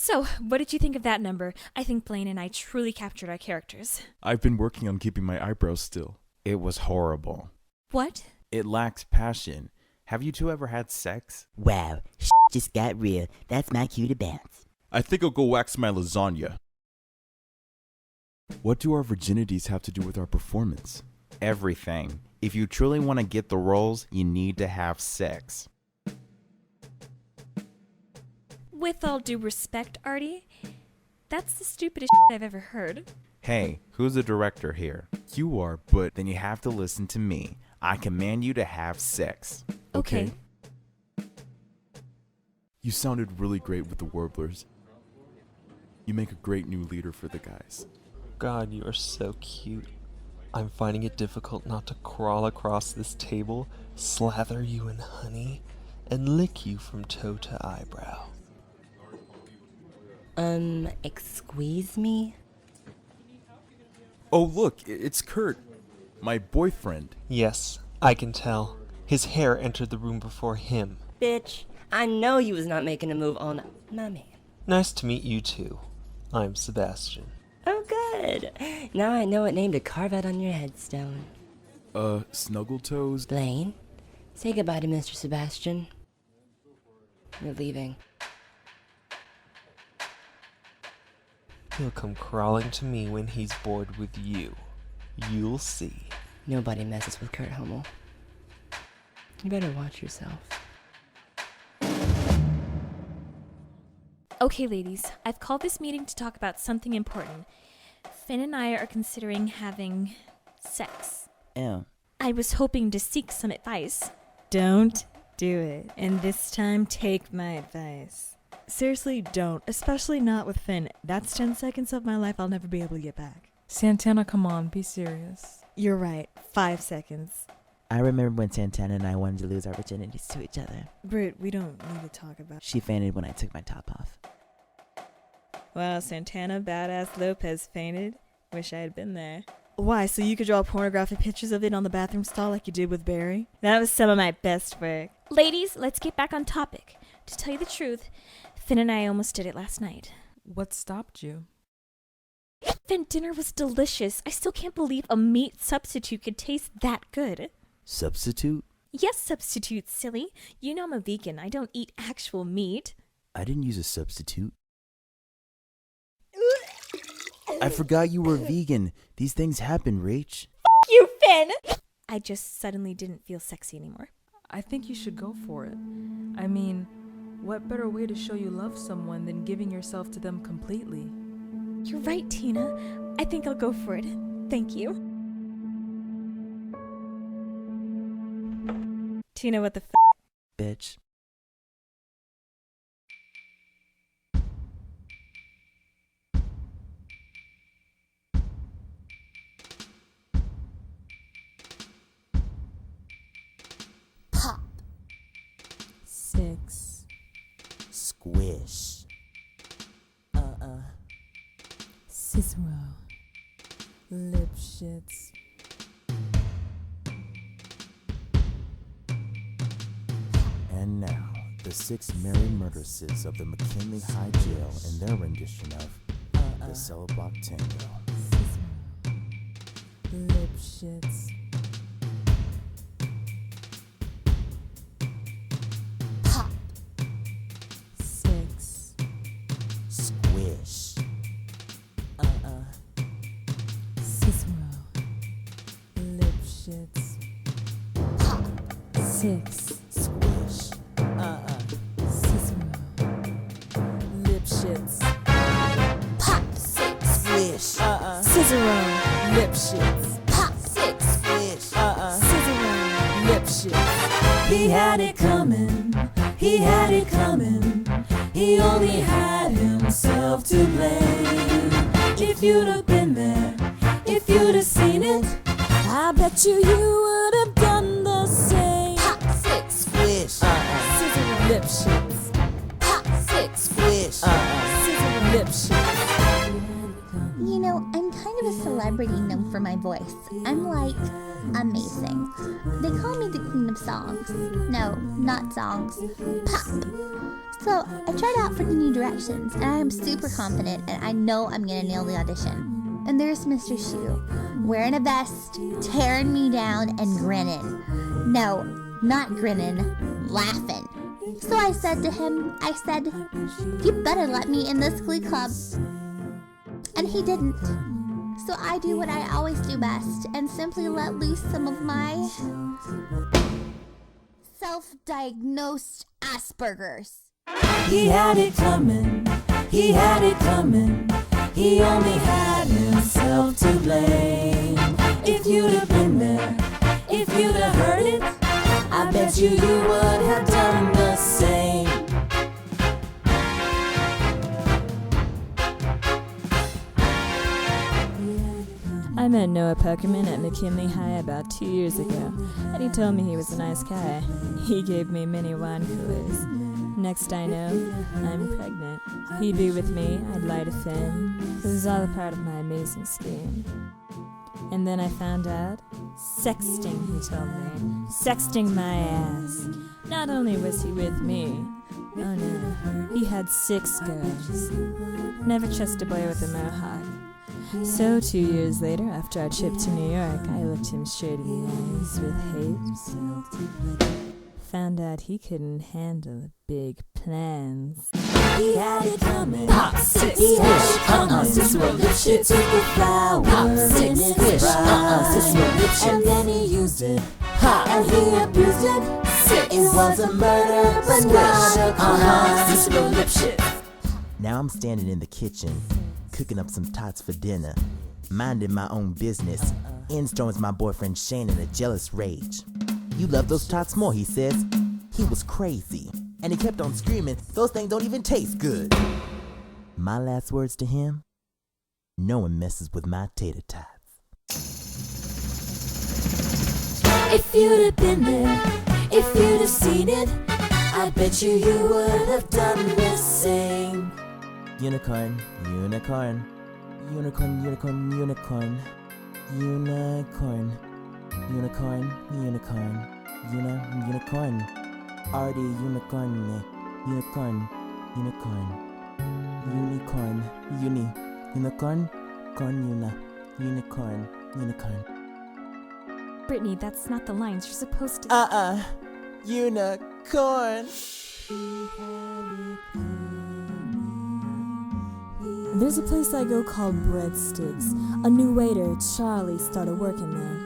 So, what did you think of that number? I think Blaine and I truly captured our characters. I've been working on keeping my eyebrows still. It was horrible. What? It lacks passion. Have you two ever had sex? Wow, just got real. That's my cue to bounce. I think I'll go wax my lasagna. What do our virginities have to do with our performance? Everything. If you truly want to get the roles, you need to have sex. With all due respect, Artie, that's the stupidest I've ever heard. Hey, who's the director here? You are, but Then you have to listen to me. I command you to have sex. Okay. You sounded really great with the warblers. You make a great new leader for the guys. God, you are so cute. I'm finding it difficult not to crawl across this table, slather you in honey, and lick you from toe to eyebrow. Excuse me? Oh, look, it's Kurt, my boyfriend. Yes, I can tell. His hair entered the room before him. Bitch, I know you was not making a move on my man. Nice to meet you too. I'm Sebastian. Oh, good. Now I know what name to carve out on your headstone. Snuggletoes? Blaine, say goodbye to Mr. Sebastian. We're leaving. He'll come crawling to me when he's bored with you. You'll see. Nobody messes with Kurt Hummel. You better watch yourself. Okay, ladies, I've called this meeting to talk about something important. Finn and I are considering having sex. Ew. I was hoping to seek some advice. Don't do it. And this time, take my advice. Seriously, don't. Especially not with Finn. That's 10 seconds of my life I'll never be able to get back. Santana, come on, be serious. You're right. 5 seconds. I remember when Santana and I wanted to lose our virginities to each other. Britt, we don't need to talk about. She fainted when I took my top off. Wow, Santana Badass Lopez fainted. Wish I had been there. Why, so you could draw pornographic pictures of it on the bathroom stall like you did with Barry? That was some of my best work. Ladies, let's get back on topic. To tell you the truth, Finn and I almost did it last night. What stopped you? Finn, dinner was delicious. I still can't believe a meat substitute could taste that good. Substitute? Yes, substitute, silly. You know I'm a vegan. I don't eat actual meat. I didn't use a substitute. I forgot you were vegan. These things happen, Rach. You, Finn! I just suddenly didn't feel sexy anymore. I think you should go for it. I mean, what better way to show you love someone than giving yourself to them completely? You're right, Tina. I think I'll go for it. Thank you. Tina, what the Bitch. Pop. 6. Squish. Cicero. Lip shits. And now, the 6 merry murderesses of the McKinley High Jail in their rendition of the Cell Block Tango. Cicero. Lip shits. Pop. 6. Squish. Cicero. Lip shits. 6. Squish. Cicero. Lip shits. Pop. 6. Squish. Cicero. Lip shits. Pop. 6. Squish. Cicero. Lip shits. He had it coming. He had it coming. He only had himself to blame. If you'd have been there, if you'd have seen it, I bet you would have done the same. Pop. 6. Squish. Cicero. Lip shits. Pop. 6. Squish. Cicero. Lip shits. You know, I'm kind of a celebrity, no for my voice. I'm like amazing. They call me the queen of songs. No, not songs. Pop. So I tried out for the New Directions, and I am super confident, and I know I'm gonna nail the audition. And there's Mr. Shu, wearing a vest, tearing me down, and grinning. No, not grinning, laughing. So I said to him, you better let me in this glee club. And he didn't. So I do what I always do best, and simply let loose some of my self-diagnosed Asperger's. He had it coming, he had it coming. He only had himself to blame. If you'd have been there, if you'd have heard it, I bet you would have done the same. I met Noah Puckerman at McKinley High about 2 years ago, and he told me he was a nice guy. He gave me mini wine coolers. Next I know, I'm pregnant. He'd be with me, I'd lie to Finn. It was all a part of my amazing scheme. And then I found out, sexting, he told me. Sexting my ass. Not only was he with me, oh no, he had 6 girls. Never trust a boy with a mohawk. So 2 years later, after our trip to New York, I looked him straight in the eyes with hate. Found out he couldn't handle big plans. He had it coming. Pop, 6, swish, Cicero lip shit. Took a flower. Pop, 6, swish, Cicero lip shit. And then he used it. And he abused it. 6, it was a murder, but not a crime. Cicero lip shit. Now I'm standing in the kitchen, cooking up some tots for dinner, minding my own business. In storms my boyfriend Shane in a jealous rage. You love those tots more, he says. He was crazy, and he kept on screaming, those things don't even taste good. My last words to him, no one messes with my tater tots. If you'd have been there, if you'd have seen it, I bet you would have done the same. Unicorn, unicorn, unicorn, unicorn, unicorn, unicorn, unicorn, unicorn, unicorn, Artie, unicorn, unicorn, unicorn, unicorn, unicorn, unicorn, unicorn. Brittany, that's not the lines. You're supposed to. Unicorn. There's a place I go called Breadsticks. A new waiter, Charlie, started working there.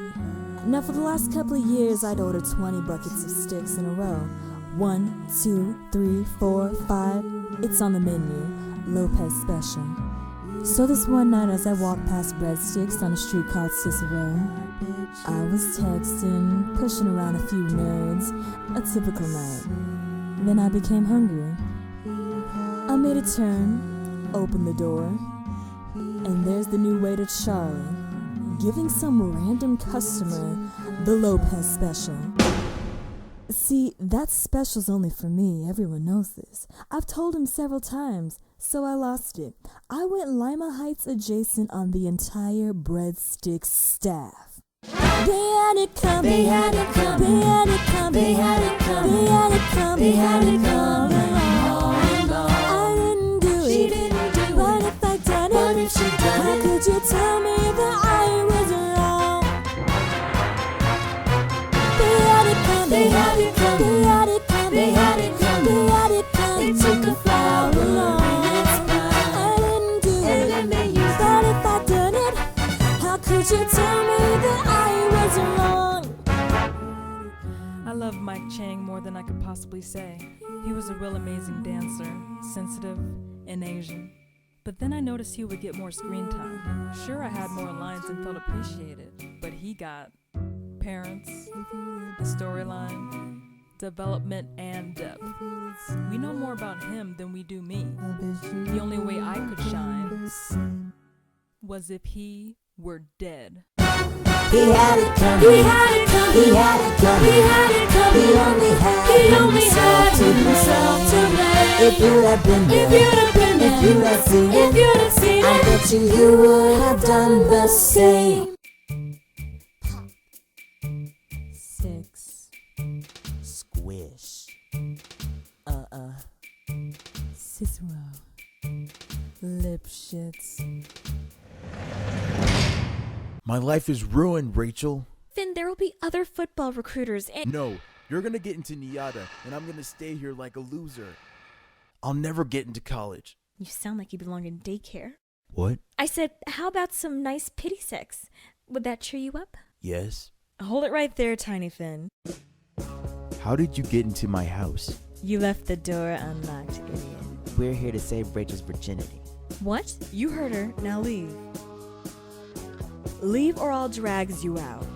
Now for the last couple of years, I'd order 20 buckets of sticks in a row. 1, 2, 3, 4, 5. It's on the menu. Lopez special. So this one night as I walked past Breadsticks on a street called Cicero, I was texting, pushing around a few nerds. A typical night. Then I became hungry. I made a turn, opened the door, and there's the new waiter Charlie, giving some random customer the Lopez special. See, that special's only for me, everyone knows this. I've told him several times, so I lost it. I went Lima Heights adjacent on the entire Breadsticks staff. They had it coming, they had it coming, they had it coming, they had it coming, they had it coming, they had it coming. I didn't do it, she didn't do it, but if I done it, what if she done how it? Could you tell me that I was wrong? They had it coming, they had it coming, they had it coming, they had it coming, they had it coming. They took a flower and it's fine. I didn't do it, and then they used but if I done it, how could you tell me that I was wrong? I love Mike Chang more than I could possibly say. He was a real amazing dancer, sensitive, and Asian. But then I noticed he would get more screen time. Sure, I had more lines and felt appreciated, but he got parents, the storyline, development, and depth. We know more about him than we do me. The only way I could shine was if he were dead. He had it coming, he had it coming, he had it coming, he had it coming. He only had himself to blame. If you'd have been there, if you'd have been there, if you'd have seen it, if you'd have seen it, I bet you would have done the same. shits. My life is ruined, Rachel. Finn, there will be other football recruiters and. No, you're gonna get into NIADA, and I'm gonna stay here like a loser. I'll never get into college. You sound like you belong in daycare. What? I said, how about some nice pity sex? Would that cheer you up? Yes. Hold it right there, Tiny Finn. How did you get into my house? You left the door unlocked, idiot. We're here to save Rachel's virginity. What? You heard her, now leave. Leave or I'll drags you out.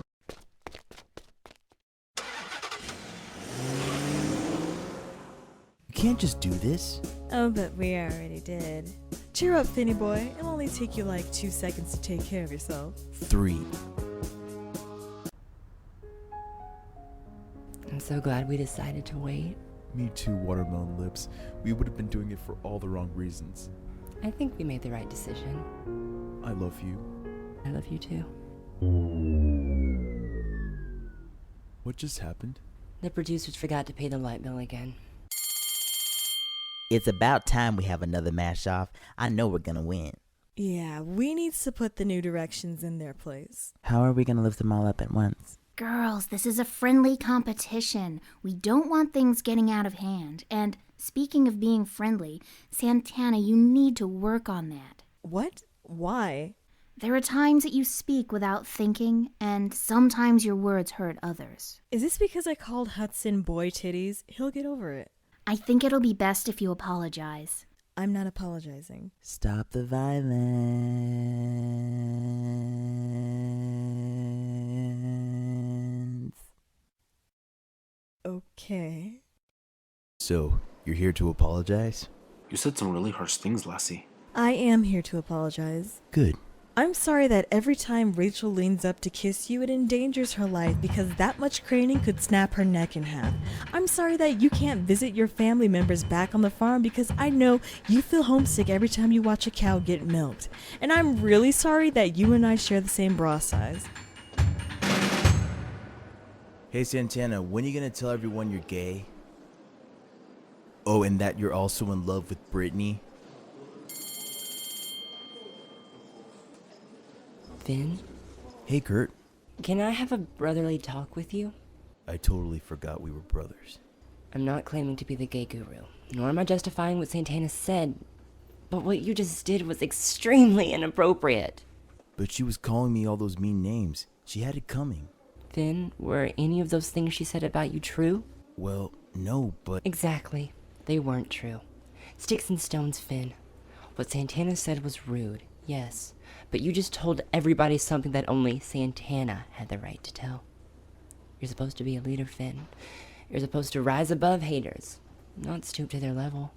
You can't just do this. Oh, but we already did. Cheer up, Finny boy. It'll only take you like 2 seconds to take care of yourself. 3. I'm so glad we decided to wait. Me too, Watermelon Lips. We would have been doing it for all the wrong reasons. I think we made the right decision. I love you. I love you too. What just happened? The producers forgot to pay the light bill again. It's about time we have another mash off. I know we're gonna win. Yeah, we need to put the new directions in their place. How are we gonna lift them all up at once? Girls, this is a friendly competition. We don't want things getting out of hand. And speaking of being friendly, Santana, you need to work on that. What? Why? There are times that you speak without thinking, and sometimes your words hurt others. Is this because I called Hudson boy titties? He'll get over it. I think it'll be best if you apologize. I'm not apologizing. Stop the violence. Okay. So, you're here to apologize? You said some really harsh things, Lassie. I am here to apologize. Good. I'm sorry that every time Rachel leans up to kiss you, it endangers her life because that much craning could snap her neck in half. I'm sorry that you can't visit your family members back on the farm because I know you feel homesick every time you watch a cow get milked. And I'm really sorry that you and I share the same bra size. Hey Santana, when are you gonna tell everyone you're gay? Oh, and that you're also in love with Brittany? Finn, Hey Kurt, can I have a brotherly talk with you? I totally forgot we were brothers. I'm not claiming to be the gay guru, nor am I justifying what Santana said, but what you just did was extremely inappropriate. But she was calling me all those mean names. She had it coming. Finn, were any of those things she said about you true? Well, no, but... Exactly. They weren't true. Sticks and stones, Finn. What Santana said was rude, yes, but you just told everybody something that only Santana had the right to tell. You're supposed to be a leader, Finn. You're supposed to rise above haters, not stoop to their level.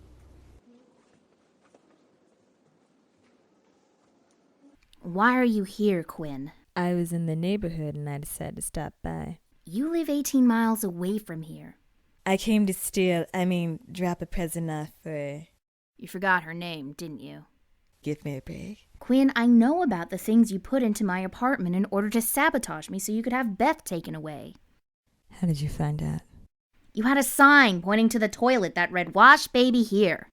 Why are you here, Quinn? I was in the neighborhood and I decided to stop by. You live 18 miles away from here. I came to drop a present off for... You forgot her name, didn't you? Give me a break. Quinn, I know about the things you put into my apartment in order to sabotage me so you could have Beth taken away. How did you find out? You had a sign pointing to the toilet that read, "Wash baby here."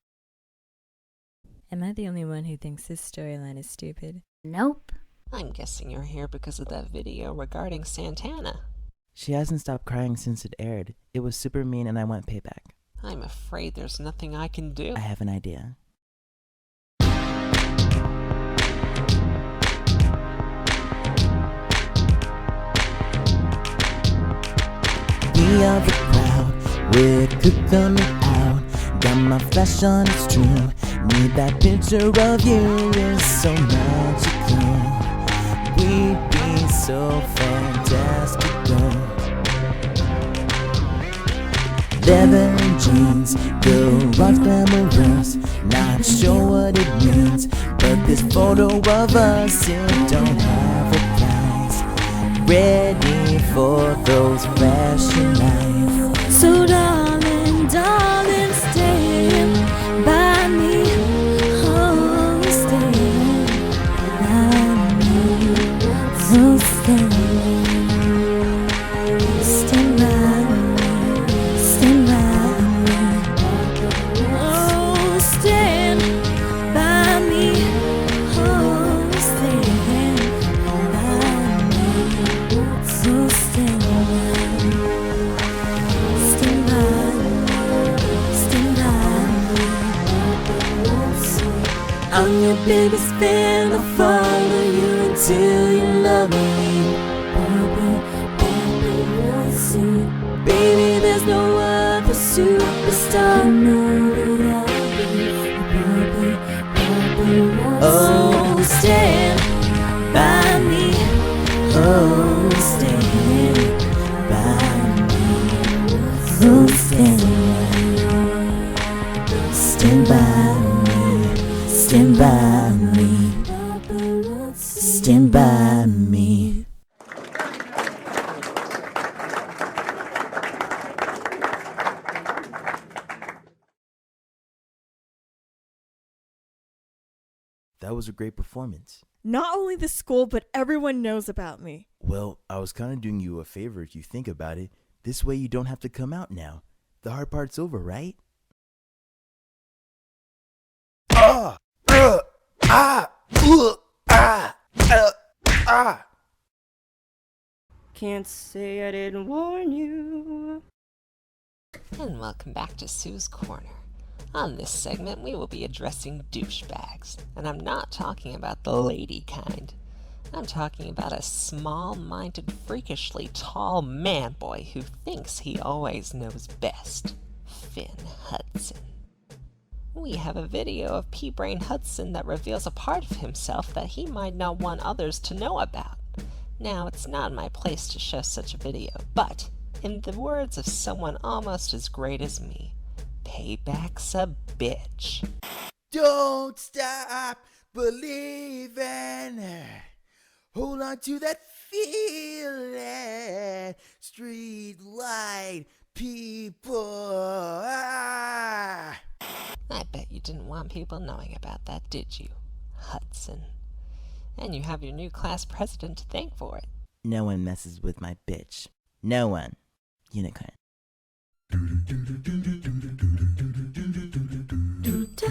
Am I the only one who thinks this storyline is stupid? Nope. I'm guessing you're here because of that video regarding Santana. She hasn't stopped crying since it aired. It was super mean and I want payback. I'm afraid there's nothing I can do. I have an idea. We are the crowd, we're coming out. Got my flash on, it's true. Need that picture of you, is so magical. We'd be so fantastical. Leather and jeans, girl rocks glamorous. Not sure what it means, but this photo of us, it don't have a price. Ready for those flashing lights. So darling, darling, stay by me. Oh, stay by me. Oh, stay by me. Stand by me. Oh, stand by me. I'm your biggest fan. I'll follow you until you love me. Baby, there's no other superstar. You know that I'll be paparazzi. Oh, stand by me. Oh, stand by me. Oh, stand by me. Stand by me. Stand by me. That was a great performance. Not only the school, but everyone knows about me. Well, I was kind of doing you a favor if you think about it. This way you don't have to come out now. The hard part's over, right? Can't say I didn't warn you. And welcome back to Sue's Corner. On this segment, we will be addressing douchebags, and I'm not talking about the lady kind. I'm talking about a small-minded, freakishly tall man-boy who thinks he always knows best. Finn Hudson. We have a video of P-Brain Hudson that reveals a part of himself that he might not want others to know about. Now, it's not my place to show such a video, but, in the words of someone almost as great as me, payback's a bitch. Don't stop believing. Hold on to that feeling. Street light people. I bet you didn't want people knowing about that, did you, Hudson? And you have your new class president to thank for it. No one messes with my bitch. No one. Unicorn. Da